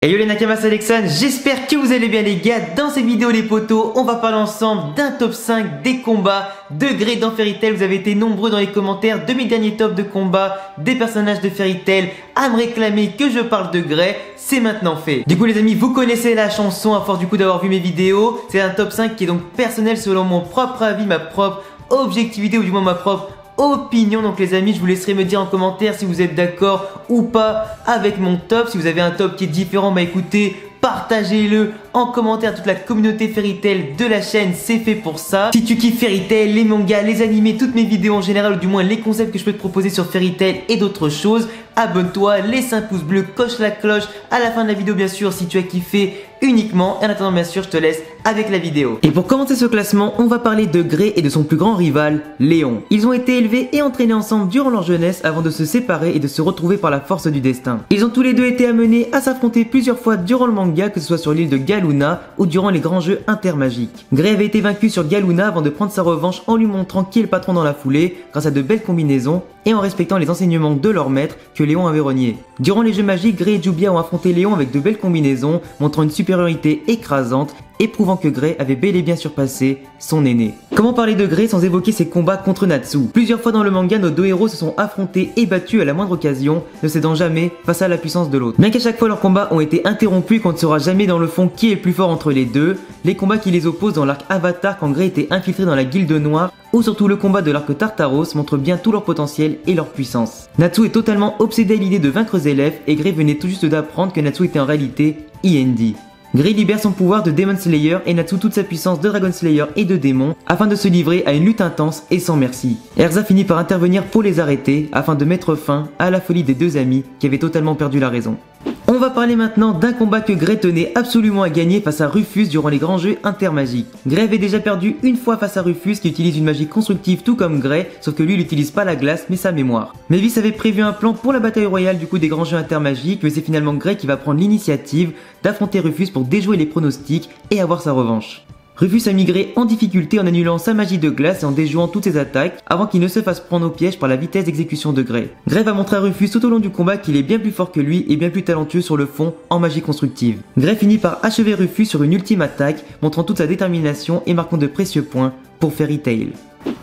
Et yo les Nakamas, c'est Alexandre, j'espère que vous allez bien les gars. Dans cette vidéo les potos, on va parler ensemble d'un top 5 des combats de Grey dans Fairy Tail. Vous avez été nombreux dans les commentaires de mes derniers tops de combat des personnages de Fairy Tail à me réclamer que je parle de Grey. C'est maintenant fait. Du coup les amis, vous connaissez la chanson à force du coup d'avoir vu mes vidéos. C'est un top 5 qui est donc personnel selon mon propre avis, ma propre objectivité ou du moins ma propre opinion. Donc les amis, je vous laisserai me dire en commentaire si vous êtes d'accord ou pas avec mon top. Si vous avez un top qui est différent, bah écoutez, partagez-le en commentaire. Toute la communauté Fairy Tail de la chaîne, c'est fait pour ça. Si tu kiffes Fairy Tail, les mangas, les animés, toutes mes vidéos en général, ou du moins les concepts que je peux te proposer sur Fairy Tail et d'autres choses, abonne-toi, laisse un pouce bleu, coche la cloche à la fin de la vidéo bien sûr si tu as kiffé uniquement. Et en attendant bien sûr, je te laisse avec la vidéo. Et pour commencer ce classement, on va parler de Grey et de son plus grand rival, Léon. Ils ont été élevés et entraînés ensemble durant leur jeunesse avant de se séparer et de se retrouver par la force du destin. Ils ont tous les deux été amenés à s'affronter plusieurs fois durant le manga, que ce soit sur l'île de Galuna ou durant les grands jeux intermagiques. Grey avait été vaincu sur Galuna avant de prendre sa revanche en lui montrant qui est le patron dans la foulée grâce à de belles combinaisons et en respectant les enseignements de leur maître que Léon avait renié. Durant les jeux magiques, Grey et Jubia ont affronté Léon avec de belles combinaisons, montrant une supériorité écrasante et prouvant que Grey avait bel et bien surpassé son aîné. Comment parler de Grey sans évoquer ses combats contre Natsu? Plusieurs fois dans le manga, nos deux héros se sont affrontés et battus à la moindre occasion, ne cédant jamais face à la puissance de l'autre. Bien qu'à chaque fois leurs combats ont été interrompus et qu'on ne saura jamais dans le fond qui est le plus fort entre les deux, les combats qui les opposent dans l'arc Avatar quand Grey était infiltré dans la Guilde Noire, ou surtout le combat de l'arc Tartaros montrent bien tout leur potentiel et leur puissance. Natsu est totalement obsédé à l'idée de vaincre Zélef et Grey venait tout juste d'apprendre que Natsu était en réalité Iendi. Grey libère son pouvoir de Demon Slayer et Natsu toute sa puissance de Dragon Slayer et de démon afin de se livrer à une lutte intense et sans merci. Erza finit par intervenir pour les arrêter afin de mettre fin à la folie des deux amis qui avaient totalement perdu la raison. On va parler maintenant d'un combat que Grey tenait absolument à gagner face à Rufus durant les grands jeux intermagiques. Grey avait déjà perdu une fois face à Rufus qui utilise une magie constructive tout comme Grey, sauf que lui il n'utilise pas la glace mais sa mémoire. Mavis avait prévu un plan pour la bataille royale du coup des grands jeux intermagiques, mais c'est finalement Grey qui va prendre l'initiative d'affronter Rufus pour déjouer les pronostics et avoir sa revanche. Rufus a migré en difficulté en annulant sa magie de glace et en déjouant toutes ses attaques avant qu'il ne se fasse prendre au piège par la vitesse d'exécution de Grey. Grey va montrer à Rufus tout au long du combat qu'il est bien plus fort que lui et bien plus talentueux sur le fond en magie constructive. Grey finit par achever Rufus sur une ultime attaque, montrant toute sa détermination et marquant de précieux points pour Fairy Tail.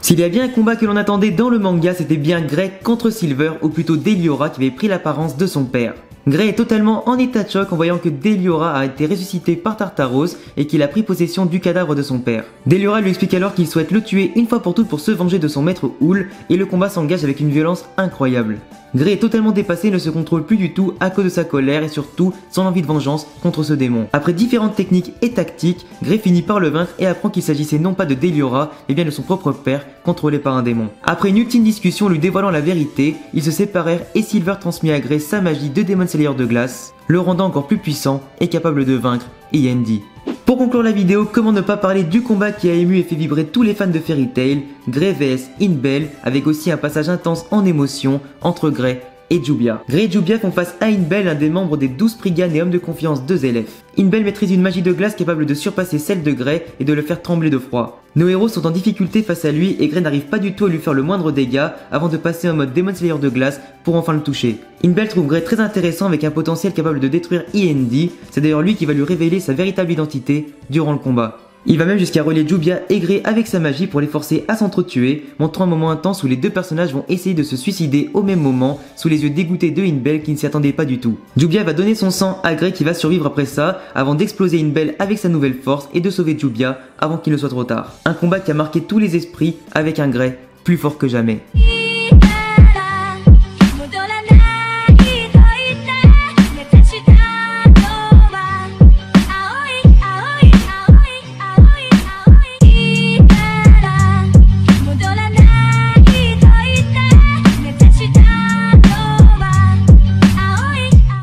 S'il y a bien un combat que l'on attendait dans le manga, c'était bien Grey contre Silver, ou plutôt Deliora qui avait pris l'apparence de son père. Grey est totalement en état de choc en voyant que Deliora a été ressuscité par Tartaros et qu'il a pris possession du cadavre de son père. Deliora lui explique alors qu'il souhaite le tuer une fois pour toutes pour se venger de son maître Houl et le combat s'engage avec une violence incroyable. Grey est totalement dépassé et ne se contrôle plus du tout à cause de sa colère et surtout son envie de vengeance contre ce démon. Après différentes techniques et tactiques, Grey finit par le vaincre et apprend qu'il s'agissait non pas de Deliora mais bien de son propre père contrôlé par un démon. Après une ultime discussion lui dévoilant la vérité, ils se séparèrent et Silver transmit à Grey sa magie de Demon Slayer de glace, le rendant encore plus puissant et capable de vaincre Iendi. Pour conclure la vidéo, comment ne pas parler du combat qui a ému et fait vibrer tous les fans de Fairy Tail, Grey vs Inbel, avec aussi un passage intense en émotion entre Grey et Jubia. Grey et Jubia font face à Inbel, un des membres des 12 Spriggan et hommes de confiance de Zélef. Inbel maîtrise une magie de glace capable de surpasser celle de Grey et de le faire trembler de froid. Nos héros sont en difficulté face à lui et Grey n'arrive pas du tout à lui faire le moindre dégât avant de passer en mode Demon Slayer de glace pour enfin le toucher. Inbel trouve Grey très intéressant avec un potentiel capable de détruire Iendi, c'est d'ailleurs lui qui va lui révéler sa véritable identité durant le combat. Il va même jusqu'à relier Jubia et Grey avec sa magie pour les forcer à s'entretuer, montrant un moment intense où les deux personnages vont essayer de se suicider au même moment, sous les yeux dégoûtés de Inbel qui ne s'y attendait pas du tout. Jubia va donner son sang à Grey qui va survivre après ça, avant d'exploser Inbel avec sa nouvelle force et de sauver Jubia avant qu'il ne soit trop tard. Un combat qui a marqué tous les esprits avec un Grey plus fort que jamais.